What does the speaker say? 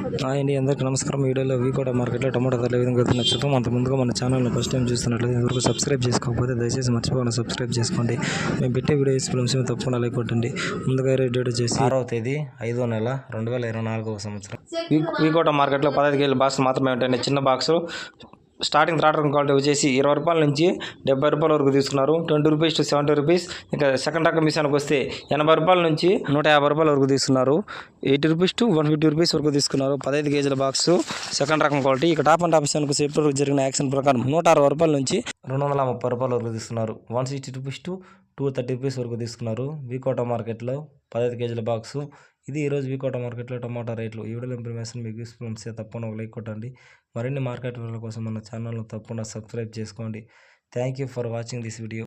అండి అందరికీ నమస్కారం. వీడియోలో వీకోట మార్కెట్లో టమాటా ధరలు ఏ విధంగా నచ్చుతాం. అంత ముందుగా మన ఛానల్ని ఫస్ట్ టైం చూస్తున్నట్లయితే ఇంతవరకు సబ్స్క్రైబ్ చేసుకోకపోతే దయచేసి మర్చిపోకుండా సబ్స్క్రైబ్ చేసుకోండి. మేము పెట్టే వీడియో ఇన్స్పిరేషన్ తప్పకుండా లైక్ కొట్టండి. ముందుగా డేట్ వచ్చేసి 6వ తేదీ 5వ నెల 2024వ సంవత్సరం. వీకోట మార్కెట్లో 15 కేజీల బాక్స్ మాత్రమే ఉంటాయండి. చిన్న బాక్సు స్టార్టింగ్ థర్డ్ రకం క్వాలిటీ వచ్చేసి 20 రూపాయల నుంచి 70 రూపాయల వరకు తీసుకున్నారు. 20 రూపీస్ టు 70 రూపీస్. ఇంకా సెకండ్ రకం విషయానికి వస్తే 80 రూపాయల నుంచి 150 రూపాయల వరకు తీసుకున్నారు. 80 రూపీస్ టు 150 రూపీస్ వరకు తీసుకున్నారు. 15 కేజీల బాక్స్ సెకండ్ రకం క్వాలిటీ. ఇక టాప్ అండ్ టాప్ విషయానికి వస్తే జరిగిన యాక్షన్ ప్రకారం 160 రూపాయల నుంచి 230 రూపాయల వరకు తీసుకున్నారు. 160 రూపీస్ టు 230 రూపీస్ వరకు తీసుకున్నారు. వీకోట మార్కెట్లో 15 కేజీల బాక్సు. ఇది ఈరోజు వీకోట మార్కెట్లో టమాటా రేట్లు. ఈ వీడియో ఇన్ఫర్మేషన్ మీకు యూస్ఫుల్ ఉంటే తప్పకుండా ఒక లైక్ కొట్టండి. మరిన్ని మార్కెట్ వివరాల కోసం మన ఛానల్ను తప్పకుండా సబ్స్క్రైబ్ చేసుకోండి. Thank you for watching this video.